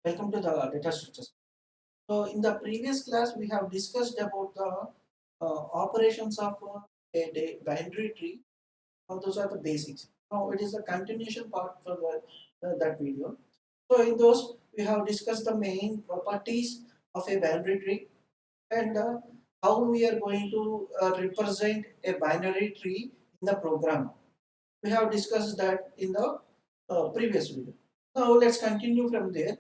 Welcome to the data structures. So in the previous class, we have discussed about the operations of binary tree. Those are the basics. Now it is a continuation part for that video. So in those, we have discussed the main properties of a binary tree and how we are going to represent a binary tree in the program. We have discussed that in the previous video. Now let's continue from there.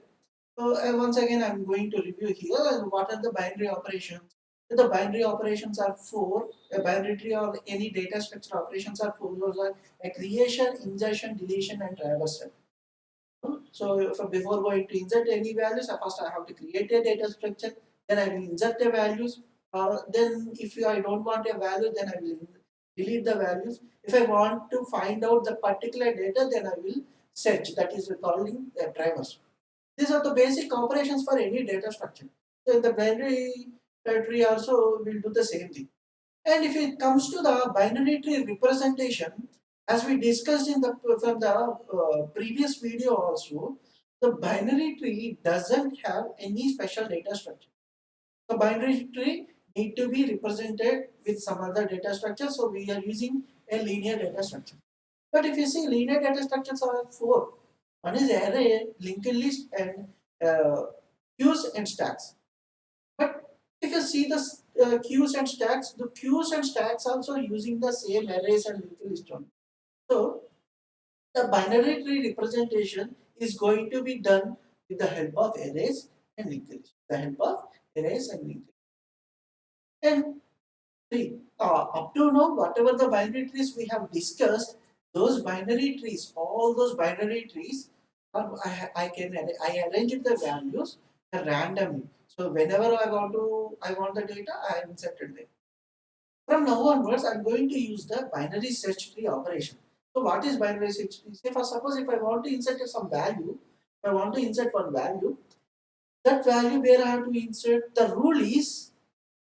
So once again, I'm going to review here and what are the binary operations. The binary operations are four. A binary tree or any data structure operations are four. Those are a creation, insertion, deletion, and traversal. So before going to insert any values, first I have to create a data structure. Then I will insert the values. Then if I don't want a value, then I will delete the values. If I want to find out the particular data, then I will search. That is calling a traverse. These are the basic operations for any data structure. So in the binary tree also will do the same thing. And if it comes to the binary tree representation, as we discussed in the from the previous video also, the binary tree doesn't have any special data structure. The binary tree need to be represented with some other data structure. So we are using a linear data structure. But if you see linear data structures are four. One is array, linked list, and queues and stacks. But if you see the queues and stacks, the queues and stacks also using the same arrays and linked list only. So the binary tree representation is going to be done with the help of arrays and linked list. The help of arrays and linked list. And see, up to now, whatever the binary trees we have discussed, those binary trees, all those binary trees, I arrange the values randomly. So whenever I want the data, I inserted there. From now onwards, I'm going to use the binary search tree operation. So what is binary search tree? Say for suppose if I want to insert some value, if I want to insert one value, that value where I have to insert, the rule is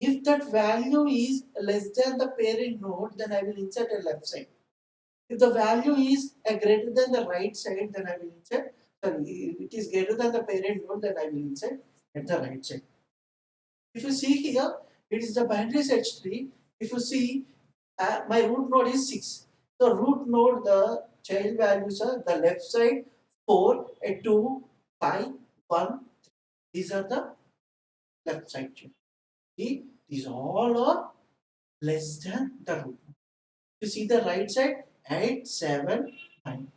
if that value is less than the parent node, then I will insert a left side. If the value is greater than the right side, then I will insert, sorry, if it is greater than the parent node, then I will insert at the right side. If you see here, it is the binary search tree. If you see, my root node is 6. The root node, the child values are the left side 4, a 2, 5, 1. These are the left side chain. See, these all are less than the root. You see the right side 8, 7, 9.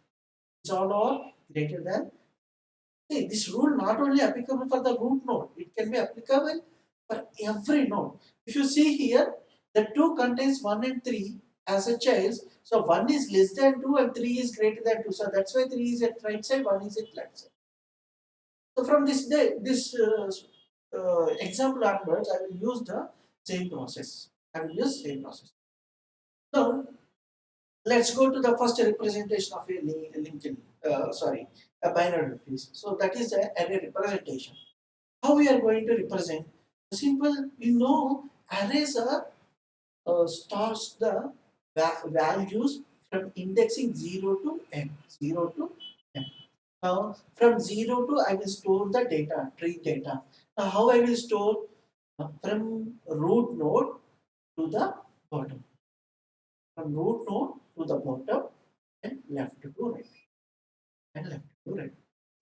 These all are greater than. See, this rule not only applicable for the root node, it can be applicable for every node. If you see here, the 2 contains 1 and 3 as a child. So 1 is less than 2 and 3 is greater than 2. So that's why 3 is at right side, 1 is at left side. So from this example onwards, I will use the same process. I will use same process. Now, let's go to the first representation of a a binary tree. So that is a array representation. How we are going to represent? Simple, we know arrays are stores the values from indexing 0 to n. 0 to n. Now, from 0 to I will store the data, tree data. Now, how I will store? From root node to the bottom. From root node to the bottom and left to right. And left to right.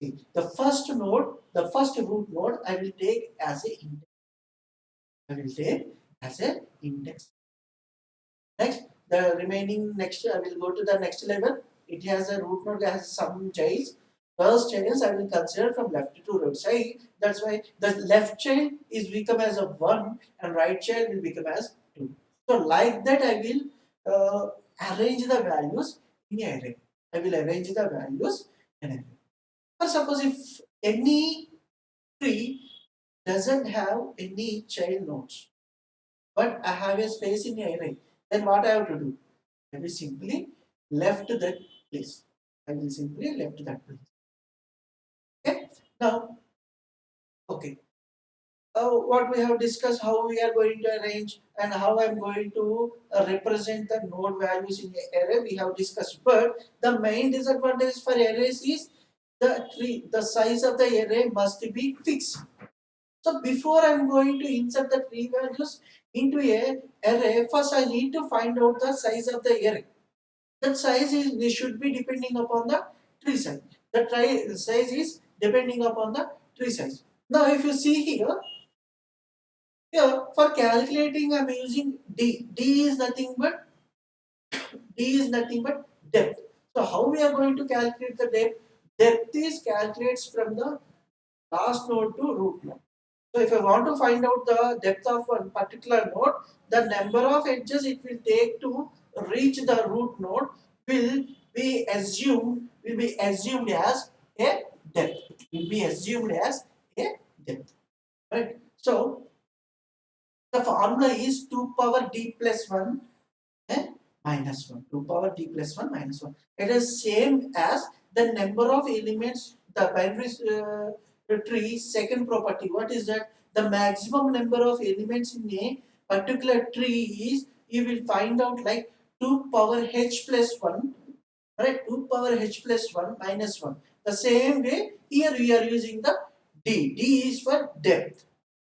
See, the first node, the first root node, I will take as a index. I will take as a index. Next, the remaining next, I will go to the next level. It has a root node that has some childs. First child I will consider from left to right side. That's why the left child is become as a 1 and right child will become as 2. So like that I will arrange the values in an array. I will arrange the values in an array. But suppose if any tree doesn't have any child nodes, but I have a space in the array, then what I have to do? I will simply left that place. I will simply left that place. Okay. Now, okay. What we have discussed, how we are going to arrange and how I'm going to represent the node values in the array, we have discussed. But the main disadvantage for arrays is the size of the array must be fixed. So before I'm going to insert the tree values into a array, first I need to find out the size of the array. That size is this should be depending upon the tree size. The tree size is depending upon the tree size. Now if you see here for calculating I'm using D. D is nothing but depth. So how we are going to calculate the depth? Depth is calculates from the last node to root node. So if I want to find out the depth of one particular node, the number of edges it will take to reach the root node will be assumed as a depth. Will be assumed as a depth. Right. So the formula is 2 power d plus 1 and minus 1. 2 power d plus 1 minus 1. It is same as the number of elements, the binary tree second property. What is that? The maximum number of elements in a particular tree is, you will find out like 2 power h plus 1, right? 2 power h plus 1 minus 1. The same way here we are using the d. D is for depth.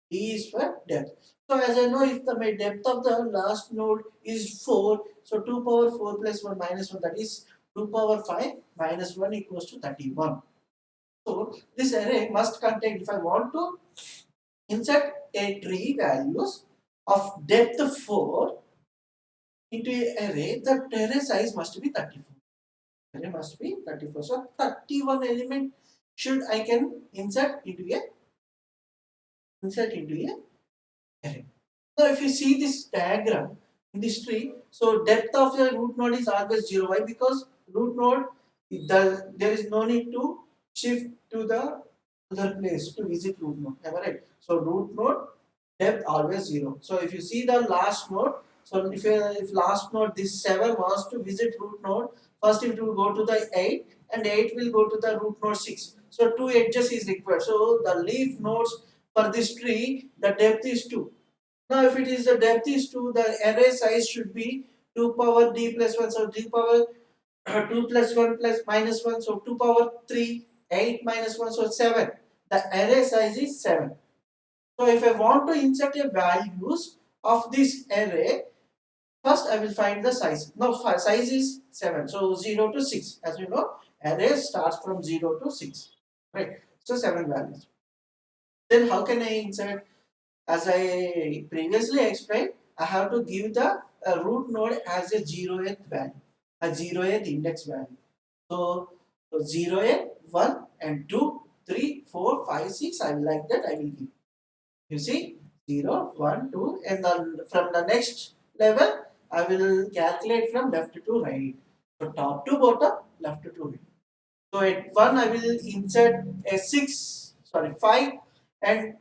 D is for depth. So as I know, if my depth of the last node is 4, so 2 power 4 plus 1 minus 1, that is 2 power 5 minus 1 equals to 31. So this array must contain, if I want to insert a tree values of depth 4 into an array, the array size must be 34. Array must be 34. So 31 element should I can insert into a array. Now, if you see this diagram in this tree, so depth of the root node is always 0. Why? Because root node, there is no need to shift to the other place to visit root node. Am I right? So root node depth always 0. So if you see the last node, so if last node this 7 wants to visit root node, first it will go to the 8 and 8 will go to the root node 6. So 2 edges is required. So the leaf nodes for this tree, the depth is 2. Now, if it is the depth is 2, the array size should be 2 power d plus 1. So, d power 2 plus 1 plus minus 1. So, 2 power 3, 8 minus 1. So, 7. The array size is 7. So, if I want to insert a values of this array, first I will find the size. Now, size is 7. So, 0 to 6. As you know, array starts from 0 to 6. Right. So, 7 values. Then, how can I insert? As I previously explained, I have to give the root node as a 0th value, a 0th index value. So, 0th, 1 and 2, 3, 4, 5, 6, I will like that, I will give. You see, 0, 1, 2 and then from the next level, I will calculate from left to right. So, top to bottom, left to right. So, at 1, I will insert a 5 and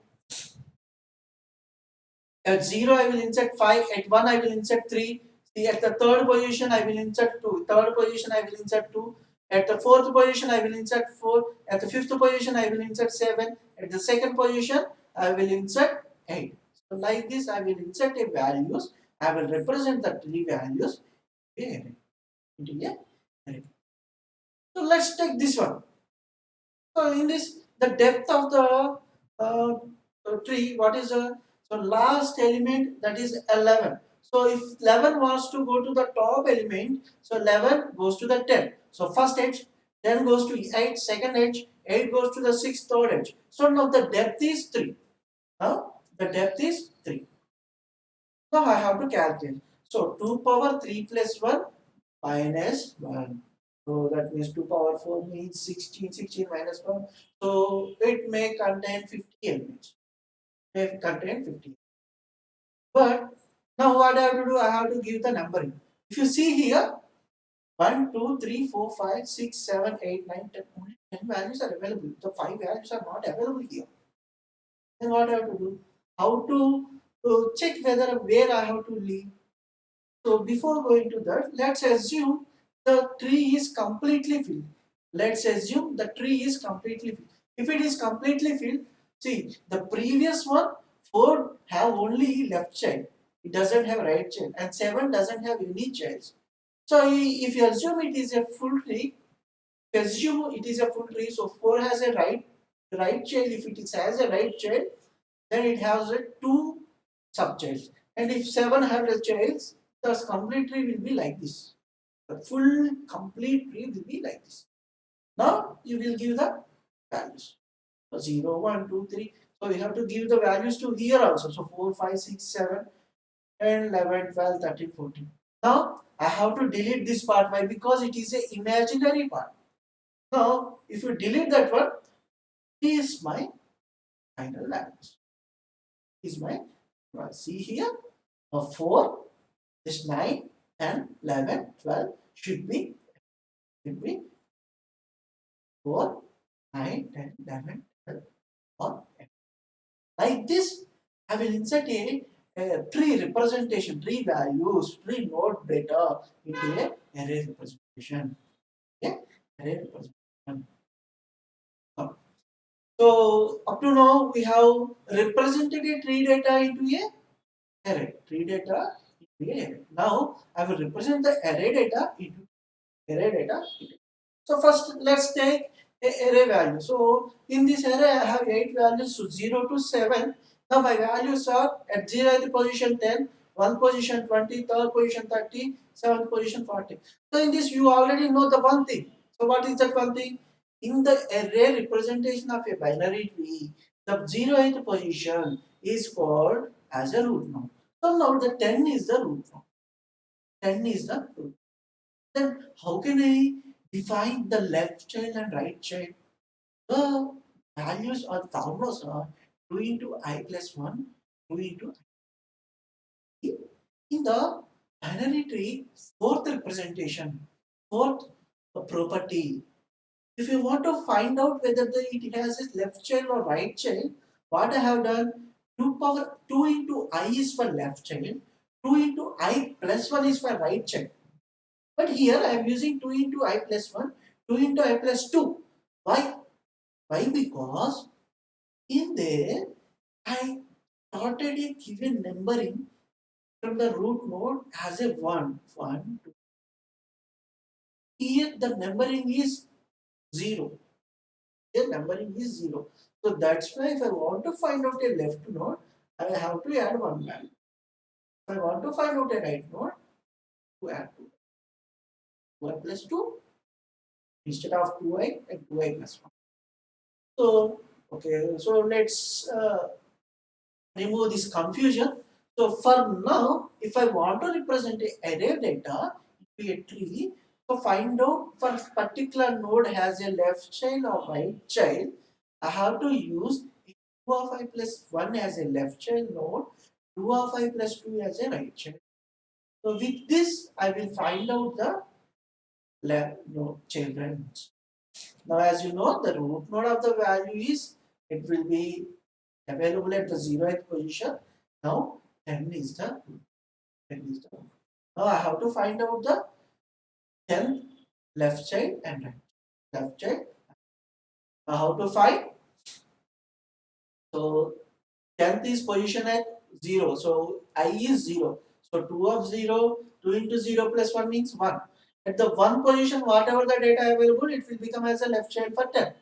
at 0, I will insert 5. At 1, I will insert 3. See, at the third position, I will insert 2. Third position, I will insert 2. At the fourth position, I will insert 4. At the fifth position, I will insert 7. At the second position, I will insert 8. So, like this, I will insert a values. I will represent the tree values into a array. So, let's take this one. So, in this, the depth of the tree, what is the so last element, that is 11. So if 11 wants to go to the top element, so 11 goes to the 10. So first edge, 10 goes to 8, second edge, 8 goes to the sixth, third edge. So now the depth is 3. Now the depth is 3. Now I have to calculate. So 2 power 3 plus 1 minus 1. So that means 2 power 4 means 16, 16 minus 1. So it may contain 50 elements. May contain 50. But now what I have to do, I have to give the numbering. If you see here, 1, 2, 3, 4, 5, 6, 7, 8, 9, 10, only 10 values are available. The 5 values are not available here. Then what I have to do? How to check where I have to leave. So before going to that, let's assume the tree is completely filled. Let's assume the tree is completely filled. If it is completely filled, see the previous one, 4 have only left child. It doesn't have right child, and 7 doesn't have any child. So if you assume it is a full tree, assume it is a full tree, so 4 has a right child. If it has a right child, then it has a 2 subchilds. And if 7 has a child, the complete tree will be like this. The full complete tree will be like this. Now you will give the values. So 0, 1, 2, 3. So we have to give the values to here also. So 4, 5, 6, 7, and 11, 12, 13, 14. Now I have to delete this part. Why? Because it is a imaginary part. Now if you delete that one, this is my final values. Is my see here 4, this 9, 10, 11, 12 should be 4, 9, 10, 11, 12 or like this. I will insert a tree representation, tree values, tree node data into a array representation. Okay, array representation. So up to now we have represented a tree data into a array. Tree data into a array. Now I will represent the array data into array data. So first let's take a array value. So in this array I have 8 values, so 0 to 7. Now my values are at 0th position 10, 1 position 20, 3rd position 30, 7th position 40. So in this you already know the one thing. So what is that one thing? In the array representation of a binary tree, the 0th position is called as a root node. So now the 10 is the root node. 10 is the root. Then how can I define the left child and right child? The values or formulas are 2 into I plus 1, 2 into I. In the binary tree, fourth representation, fourth property. If you want to find out whether it has a left child or right child, what I have done, 2 power 2 into I is for left child, 2 into I plus 1 is for right child. But here I am using 2 into I plus 1, 2 into I plus 2. Why? Why? Because in there I started a given numbering from the root node as a 1, 1, 2. Here the numbering is 0. Here numbering is 0. So that's why if I want to find out a left node, I have to add 1 value. If I want to find out a right node, to add 2. 1 plus 2 instead of 2i and 2i plus 1. So, okay, so let's remove this confusion. So for now, if I want to represent a array data into a tree, so find out for particular node has a left child or right child, I have to use 2 of I plus 1 as a left child node, 2 of I plus 2 as a right child. So with this, I will find out the left node children. Now as you know, the root node of the value is, it will be available at the 0th position. Now 10 is the 10 is the. Now I have to find out the 10th left child and right. Left child. Now how to find? So 10th is position at 0. So I is 0. So 2 of 0, 2 into 0 plus 1 means 1. At the 1 position, whatever the data available, it will become as a left child for 10.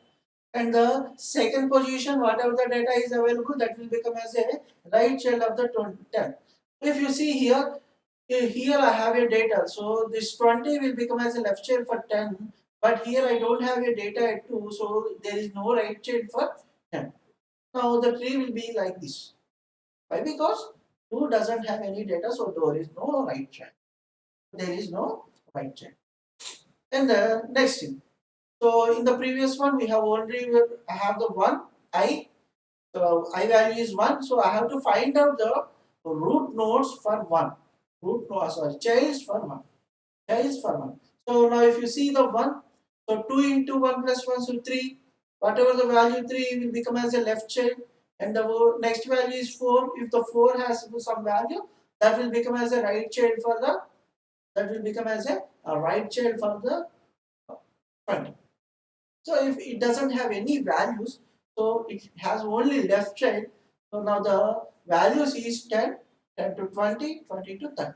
And the second position, whatever the data is available, that will become as a right child of the 10. If you see here, here I have a data, so this 20 will become as a left child for 10, but here I don't have a data at 2, so there is no right child for 10. Now the tree will be like this. Why? Because 2 doesn't have any data, so there is no right child. There is no right child. And the next thing. So in the previous one, we have only have the one I. So I value is 1. So I have to find out the root nodes for 1. Root nodes, sorry, childs for 1. Childs for 1. So now if you see the 1, so 2 into 1 plus 1, so 3. Whatever the value 3 will become as a left child. And the next value is 4. If the 4 has some value, that will become as a right child for the, that will become as a right child for the front. So if it doesn't have any values, so it has only left child. So now the values is 10, 10 to 20, 20 to 30.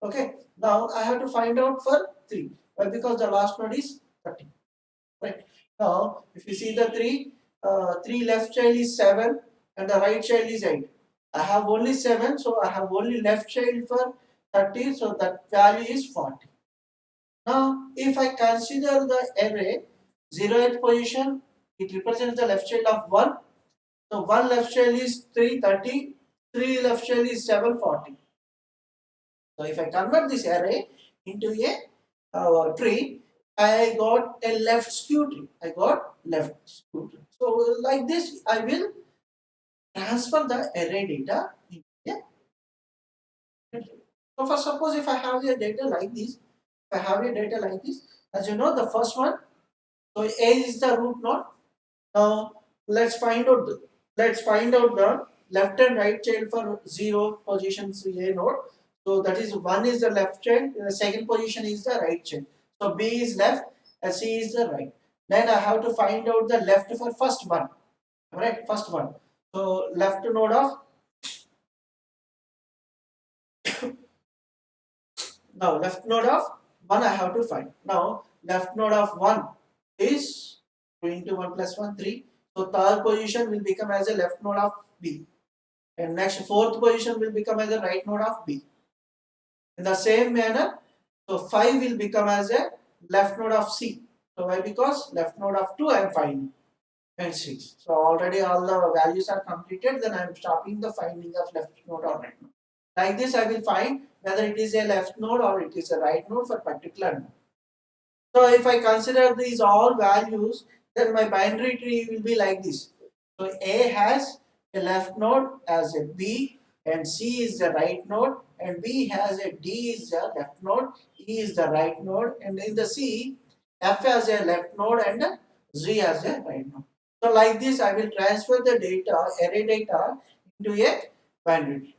Okay. Now I have to find out for 3. Why? Because the last node is 30. Right. Now, if you see the 3 left child is 7 and the right child is 8. I have only 7, so I have only left child for 30, so that value is 40. Now, if I consider the array 0th position, it represents the left child of 1. So 1 left child is 330, 3 left child is 740. So if I convert this array into a tree, I got a left skew tree. I got left skew tree. So like this, I will transfer the array data into a tree. So for suppose if I have a data like this, as you know, the first one, so A is the root node. Now let's find out the left and right child for 0 positions A node. So that is 1 is the left child, the second position is the right child. So B is left and C is the right. Then I have to find out the left for first one. Right, first one. So left node of now left node of 1 I have to find. Now left node of 1 is 2 into 1 plus 1 3. So third position will become as a left node of B. And next fourth position will become as a right node of B. In the same manner, so 5 will become as a left node of C. So why? Because left node of 2 I am finding and 6. So already all the values are completed, then I am stopping the finding of left node or right node. Like this I will find whether it is a left node or it is a right node for particular node. So if I consider these all values, then my binary tree will be like this. So A has a left node as a B, and C is the right node, and B has a D is the left node, E is the right node, and in the C, F has a left node and Z has a right node. So like this, I will transfer the data, array data, into a binary tree.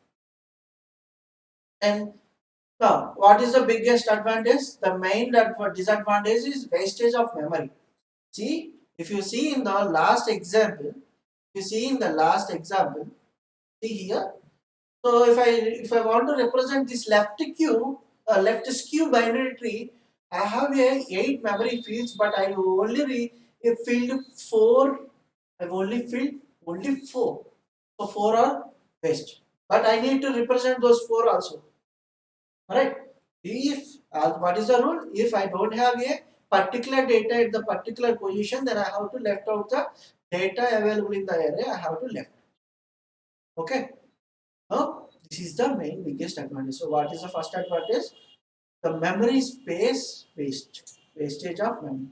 And now, what is the biggest advantage? The main disadvantage is wastage of memory. See, if you see in the last example, see here. So if I want to represent this left skew binary tree, I have a 8 memory fields, but I only filled 4. I've only filled only 4. So 4 are waste. But I need to represent those 4 also. Alright. If what is the rule? If I don't have a particular data at the particular position, then I have to left out the data available in the array. I have to left. Okay. Now this is the main biggest advantage. So what is the first advantage? The memory space wastage of memory,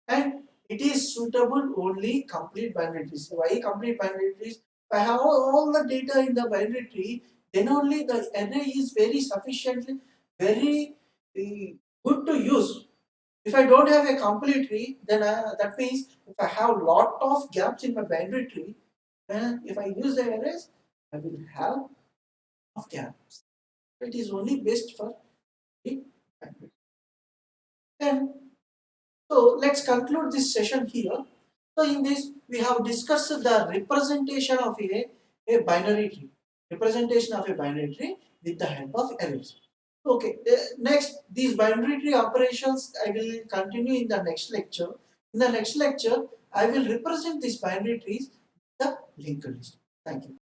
and it is suitable only complete binary trees. Why complete binary trees? If I have all the data in the binary tree, then only the array is very sufficiently very good to use. If I don't have a complete tree, then that means if I have lot of gaps in my binary tree, then if I use the arrays, I will have of gaps. It is only best for the binary. And so let's conclude this session here. So in this, we have discussed the representation of a binary tree. Representation of a binary tree with the help of arrays. Okay, next, these binary tree operations I will continue in the next lecture. In the next lecture, I will represent these binary trees with the linked list. Thank you.